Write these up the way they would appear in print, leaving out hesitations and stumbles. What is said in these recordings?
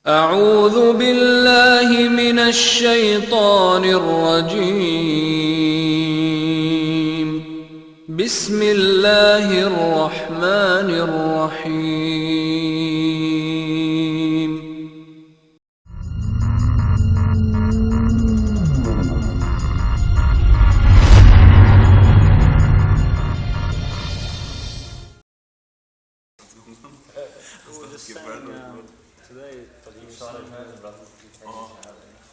أعوذ بالله من الشيطان الرجيم. بسم الله الرحمن الرحيم. Today,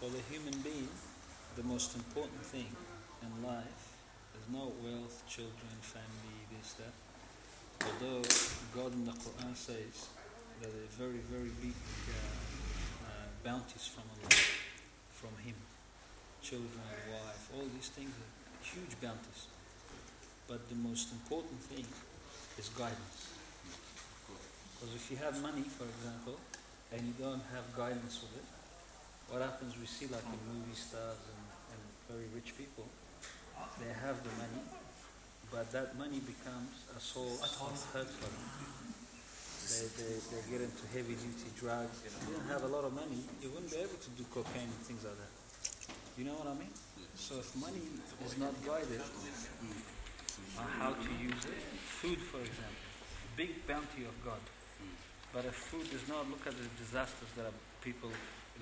for the human being, the most important thing in life is not wealth, children, family, this, that. Although God in the Quran says that there are very, very big bounties from Allah, from Him. Children, wife, all these things are huge bounties. But the most important thing is guidance. Because if you have money, for example, and you don't have guidance with it, what happens, we see like in movie stars and very rich people, they have the money, but that money becomes a source of hurt for them. They get into heavy duty drugs. If you didn't have a lot of money, you wouldn't be able to do cocaine and things like that. You know what I mean? So if money is not guided on how to use it, food for example, big bounty of God. But if food does not, look at the disasters that are people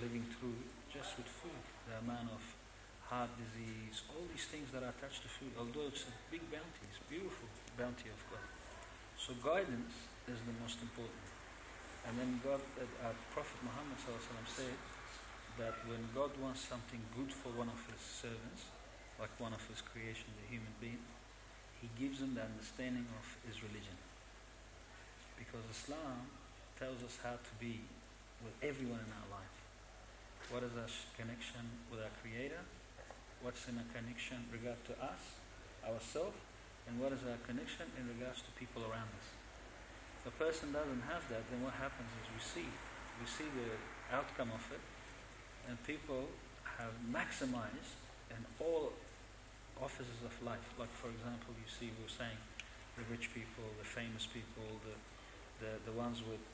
living through just with food. The amount of heart disease, all these things that are attached to food, although it's a big bounty, it's a beautiful bounty of God. So guidance is the most important. And then God, Prophet Muhammad said that when God wants something good for one of His servants, like one of His creation, the human being, He gives them the understanding of His religion. Because Islam tells us how to be with everyone in our life. What is our connection with our Creator? What's in our connection in regard to us, ourselves? And what is our connection in regards to people around us? If a person doesn't have that, then what happens is we see the outcome of it, and people have maximized in all offices of life. Like for example, you see, we were saying, the rich people, the famous people, the ones with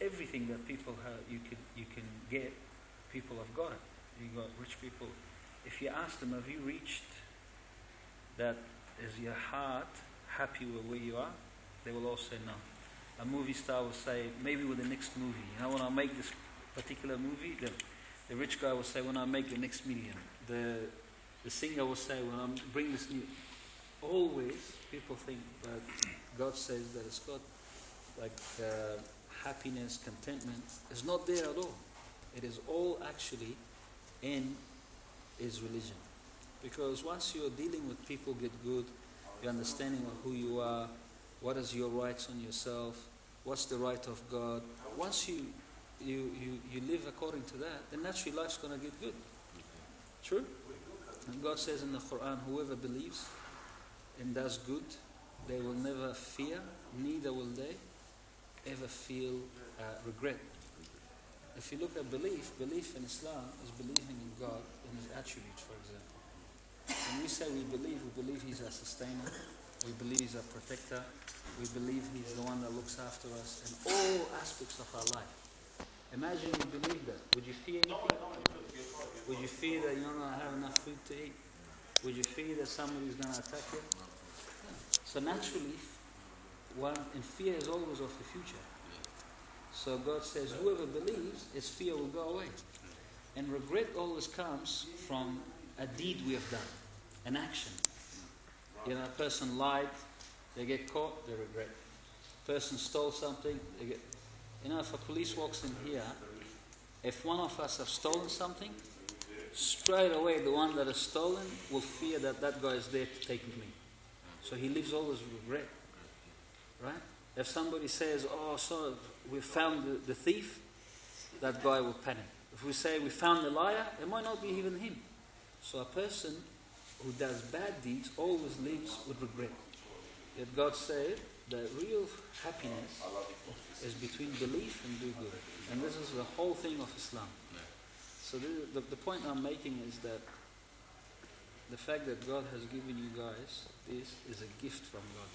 everything that people have, you can get. People have got it. You got rich people. If you ask them, have you reached that? Is your heart happy with where you are? They will all say no. A movie star will say, maybe with the next movie. You know, when I make this particular movie, the rich guy will say, when I make the next million. The singer will say, when I bring this new. Always people think that God says that it's got like happiness, contentment is not there at all. It is all actually in His religion. Because once you're dealing with people get good, your understanding of who you are, what is your rights on yourself, what's the right of God, once you live according to that, then naturally life's going to get good. True? And God says in the Quran, whoever believes and does good, they will never fear, neither will they ever feel regret. If you look at belief in Islam is believing in God and His attributes, for example. When we say we believe He's our sustainer, we believe He's our protector, we believe He's the one that looks after us in all aspects of our life. Imagine you believe that. Would you fear anything? Would you fear that you're not going to have enough food to eat? Would you fear that somebody's going to attack you? So naturally, one in fear is always of the future. So God says, whoever believes, his fear will go away. And regret always comes from a deed we have done, an action. You know, a person lied, they get caught, they regret. Person stole something, they get. You know, if a police walks in here, if one of us have stolen something, straight away the one that has stolen will fear that that guy is there to take me. So he lives always with regret. Right? If somebody says, oh, so we found the thief, that guy will panic. If we say we found the liar, it might not be even him. So a person who does bad deeds always lives with regret. Yet God said that real happiness is between belief and do good. And this is the whole thing of Islam. So the point I'm making is that the fact that God has given you guys this is a gift from God.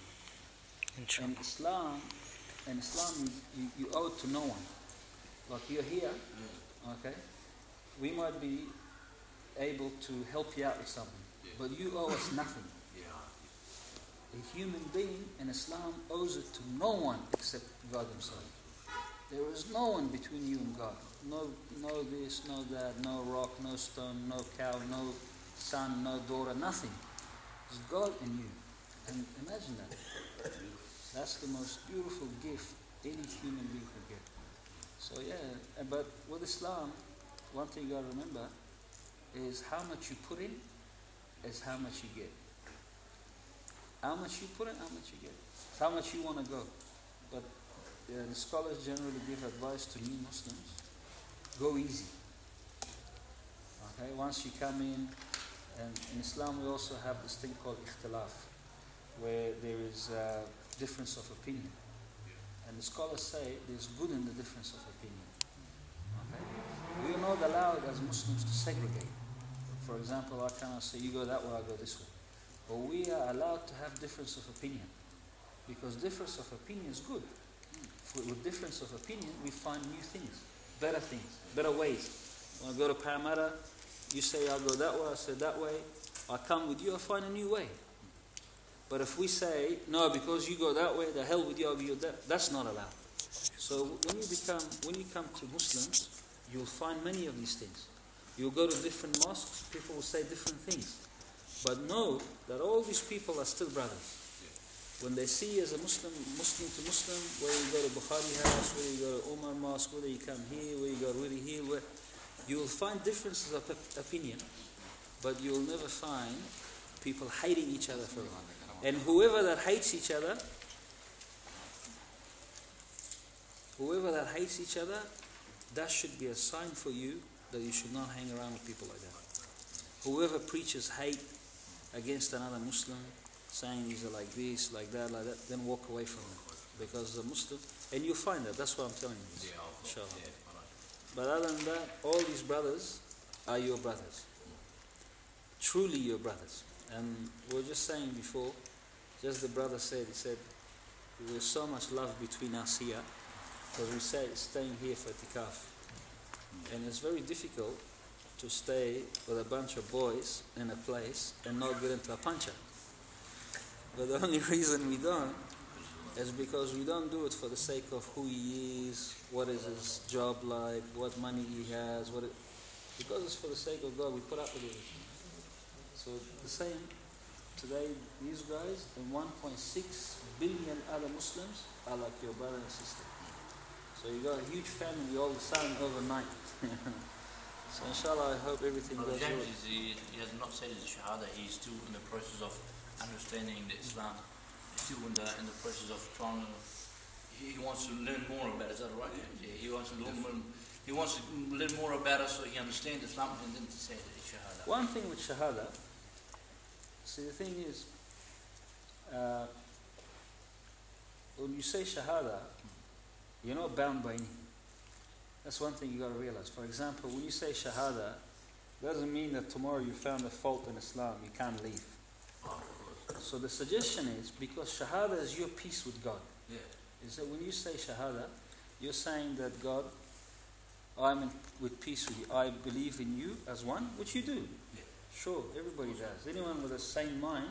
And Islam, you owe it to no one. Like you're here, okay? We might be able to help you out with something, but you owe us nothing. A human being in Islam owes it to no one except God Himself. There is no one between you and God. No this, no that, no rock, no stone, no cow, no son, no daughter, nothing. It's God and you. And imagine that. That's the most beautiful gift any human being could get. So yeah, but with Islam, one thing you got to remember is how much you put in is how much you get. How much you put in, how much you get. It's how much you want to go. But the scholars generally give advice to new Muslims: go easy. Okay, once you come in, and in Islam we also have this thing called ikhtilaf, where there is difference of opinion. And the scholars say there's good in the difference of opinion. Okay? We are not allowed as Muslims to segregate. For example, I cannot say you go that way, I go this way. But we are allowed to have difference of opinion, because difference of opinion is good. With difference of opinion, we find new things, better ways. When I go to Parramatta, you say I'll go that way, I say that way. I come with you, I find a new way. But if we say, no, because you go that way, the hell with you, I'll be that, that's not allowed. So when you come to Muslims, you'll find many of these things. You'll go to different mosques, people will say different things. But know that all these people are still brothers. When they see you as a Muslim to Muslim, whether you go to Bukhari house, whether you go to Umar mosque, whether you come here, whether you go to Wiri Hill, you will find differences of opinion, but you will never find people hating each other for it. And whoever that hates each other, that should be a sign for you that you should not hang around with people like that. Whoever preaches hate against another Muslim, saying these are like this, like that, then walk away from them. Because the Muslim, and you'll find that, that's what I'm telling you. Inshallah. But other than that, all these brothers are your brothers. Truly your brothers. And we were just saying before, just the brother said, he said, there's so much love between us here, because we say staying here for itikaf. And it's very difficult to stay with a bunch of boys in a place and not get into a puncher. But the only reason we don't is because we don't do it for the sake of who he is, what is his job like, what money he has, because it's for the sake of God, we put up with it. So the same, today these guys and 1.6 billion other Muslims are like your brother and sister. So you got a huge family all of a sudden overnight. So inshallah, I hope everything goes well. James, he has not said his Shahada, he's still in the process of understanding the Islam. He's still in the process of trying to, he wants to learn more about it, is that right? Yeah, he wants to learn more about it so he understands Islam and then to say the Shahada. One thing with Shahada, see the thing is, when you say Shahada, you're not bound by anything. That's one thing you got to realize. For example, when you say Shahada, doesn't mean that tomorrow you found a fault in Islam, you can't leave. So the suggestion is, because Shahada is your peace with God, is that when you say Shahada, you're saying that God, I'm with peace with you. I believe in you as one, which you do. Sure, everybody does. Anyone with a sane mind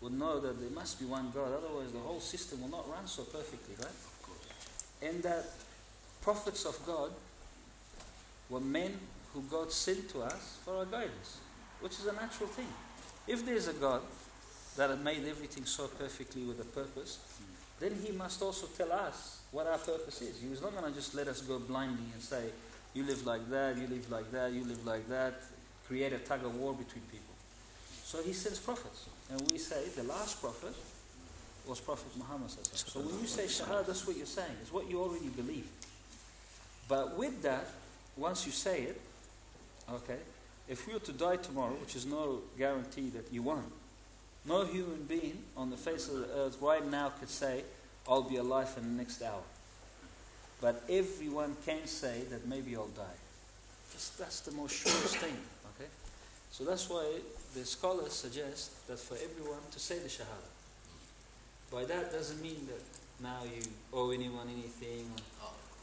would know that there must be one God, otherwise the whole system will not run so perfectly, right? Of course. And that prophets of God were men who God sent to us for our guidance, which is a natural thing. If there is a God that had made everything so perfectly with a purpose, then He must also tell us what our purpose is. He was not going to just let us go blindly and say, you live like that, you live like that, you live like that, create a tug of war between people. So He sends prophets. And we say the last prophet was Prophet Muhammad. So when you say Shahada, that's what you're saying. It's what you already believe. But with that, once you say it, okay, if we were to die tomorrow, which is no guarantee that you won't, no human being on the face of the earth right now could say, I'll be alive in the next hour. But everyone can say that maybe I'll die. That's the most surest thing. Okay? So that's why the scholars suggest that for everyone to say the Shahada. By that doesn't mean that now you owe anyone anything,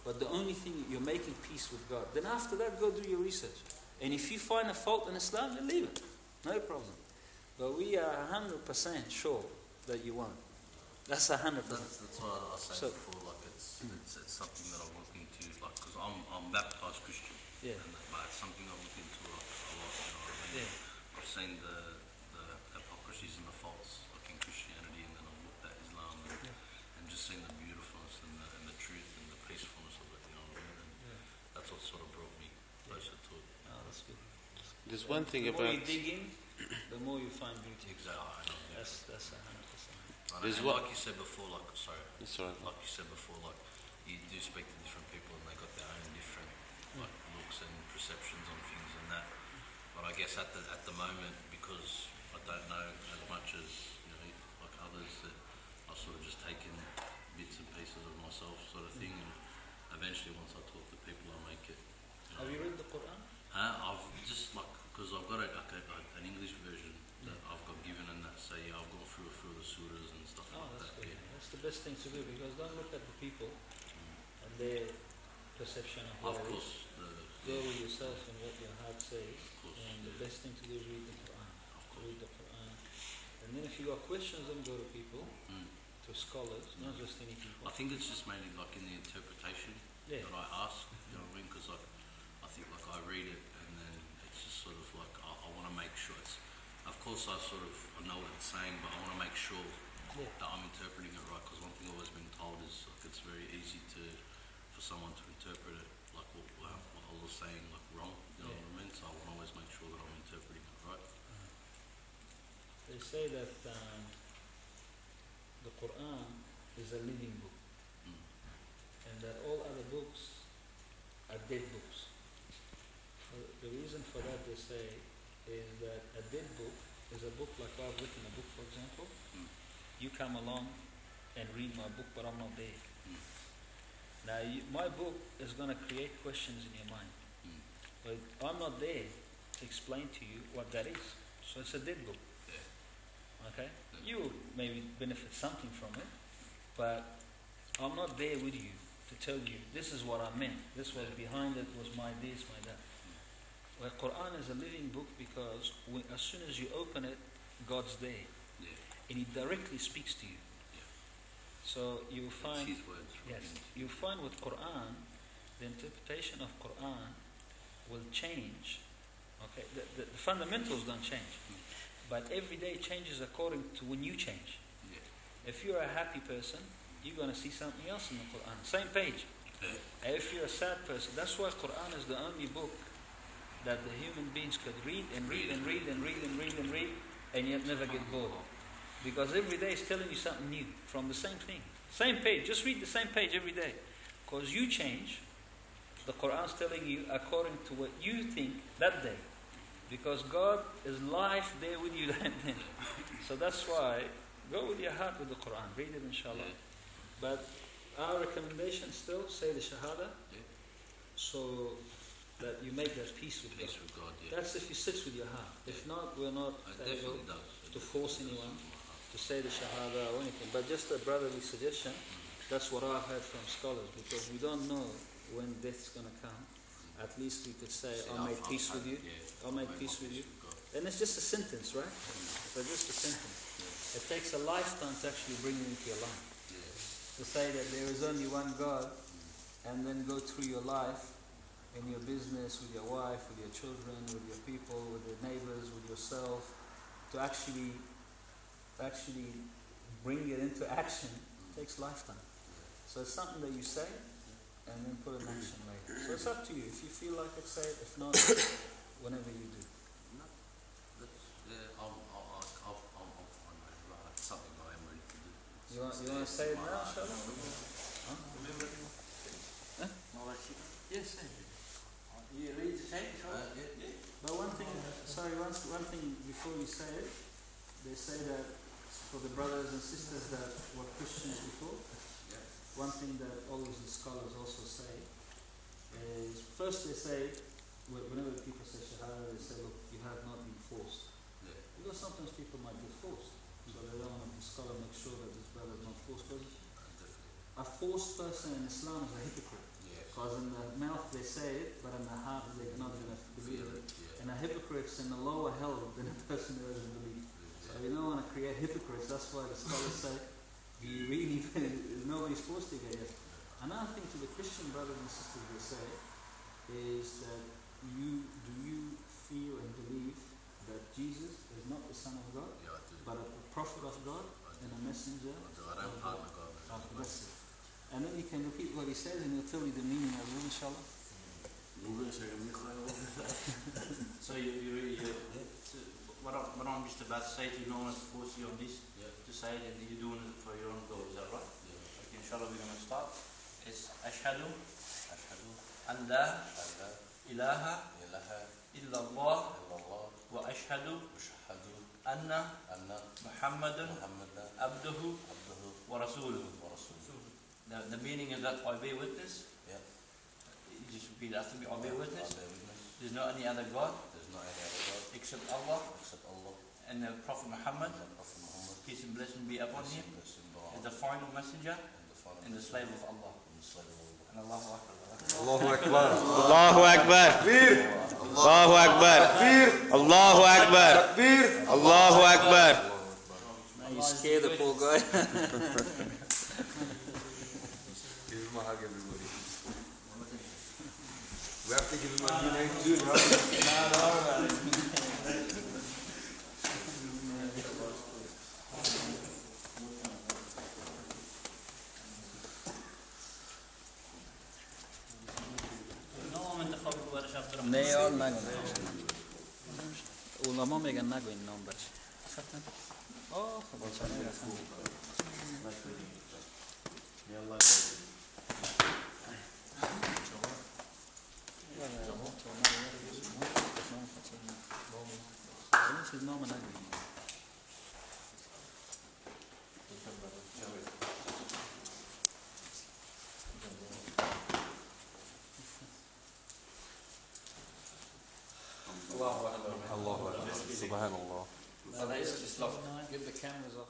But the only thing, you're making peace with God. Then after that, go do your research. And if you find a fault in Islam, then leave it. No problem. But we are 100% sure that you won't. That's 100%. That's what I said So- before. Like it's something that I'm looking into. Like because I'm baptized Christian. Yeah. But it's something I look into a lot. You know what I mean? Yeah. I've seen the hypocrisies and the faults like in Christianity, and then I've looked at Islam and just seen the beautifulness and the truth and the peacefulness of it. You know what I mean? And that's what sort of brought me closer to it. Oh, that's good. There's one thing The more you about dig in, the more you find beauty. Exactly. That's 100%. There's And what- like you said before, like sorry, That's all right. like you said before, like you do speak to different people and they got their own different like looks and perceptions on things and that. But I guess at the moment, because I don't know as much as like others, that I've sort of just taken bits and pieces of myself, sort of thing, and eventually once I talk to people, I make it. Have you read the Quran? I've just like because I've got an English version that I've got given, and that say I've gone through the surahs and stuff Oh, like that's that. good. Yeah. That's the best thing to do, because don't look at the people and their perception of what Of it is. course, Go with yourself and what your heart says. course, And the best thing to do is read the Quran. of course. Read the Quran. And then if you got questions, then go to people, to scholars, not just any people. I think it's just mainly like in the interpretation Yeah. that I ask. You know what I mean? Because like I think like I read it and then it's just sort of like I want to make sure it's. Of course, I know what it's saying, but I want to make sure Yeah. that I'm interpreting it right. Because one thing I've always been told is like it's very easy for someone to interpret it like what Allah's saying like wrong. You know what I mean? So I want to always make sure that I'm interpreting it right. They say that the Quran is a living book, and that all other books are dead books. The reason for that, they say, is that a dead book is a book like I've written a book, for example. You come along and read my book, but I'm not there. Now, my book is going to create questions in your mind, but I'm not there to explain to you what that is. So it's a dead book. Okay? You will maybe benefit something from it, but I'm not there with you to tell you this is what I meant. This was behind it was my this, my that. Well, Quran is a living book because as soon as you open it, God's there, and He directly speaks to you. So you will find, It's His words. yes, you will find with Quran, the interpretation of Quran will change. Okay, the fundamentals don't change, but every day changes according to when you change. If you're a happy person, you're going to see something else in the Quran. Same page. And if you're a sad person, that's why Quran is the only book that the human beings could read and read and read and read and read and read and yet never get bored. Because every day is telling you something new from the same thing. Same page, just read the same page every day. Because you change, the Quran's telling you according to what you think that day. Because God is live there with you that day. So that's why, go with your heart with the Quran, read it inshallah. But our recommendation still, say the Shahada, so that you make that peace with God. Peace with God, That's if you sit with your heart. If not, we're not It able definitely does. to force anyone to say the Shahada or anything. But just a brotherly suggestion, that's what I've heard from scholars, because we don't know when death's going to come. At least we could say, I'll make peace with you. I'll make peace with you. And it's just a sentence, right? But just a sentence. It takes a lifetime to actually bring it into your life. To say that there is only one God, and then go through your life, in your business, with your wife, with your children, with your people, with your neighbors, with yourself, to actually bring it into action takes lifetime. So it's something that you say and then put in action later. So it's up to you. If you feel like it, say it. If not, whenever you do. I'm fine, mate. Like, it's something I am ready to do. You want to say it now, Shahada? Huh? Yes, say it. You read the same? But one thing before you say it, they say that for the brothers and sisters that were Christians before, one thing that always the scholars also say is, first they say, whenever people say Shahada, they say, look, you have not been forced. Because sometimes people might be forced. So they don't want the scholar make sure that this brother is not forced. Because a forced person in Islam is a hypocrite. Because in the mouth they say it, but in the heart they're not going to believe it. And a hypocrite's in the lower hell than a person who doesn't believe. So we don't want to create hypocrites. That's why the scholars say, nobody's supposed to get it. Another thing to the Christian brothers and sisters they say is that do you feel and believe that Jesus is not the Son of God, but a prophet of God and a messenger of God? That's it. And then you can repeat what he says and he'll tell you the meaning of it, inshallah. So what I'm just about to say to you, no one has forced you on this to say it, and you're doing it for your own goal, is that right? Okay, inshallah we're going to start. It's Ashhadu an la ilaha illallah wa ashhadu anna Muhammadan abduhu wa rasuluhu. The meaning is that I bear witness. You just repeat after me. I bear witness. There's no any other God except Allah, and the Prophet Muhammad, peace and blessing be upon him, is the final messenger and the slave of Allah. And Allahu Akbar. Allahu Akbar. Allahu Akbar. Allahu Akbar. Allahu Akbar. Allahu Akbar. Now you scare the poor guy. Give him a hug, everybody. We have to give him a new name too, right? Nee, ja, ulama még ennek egy number. Oh, what shall I say? Allahu Akbar. Subhanallah. Give the cameras off.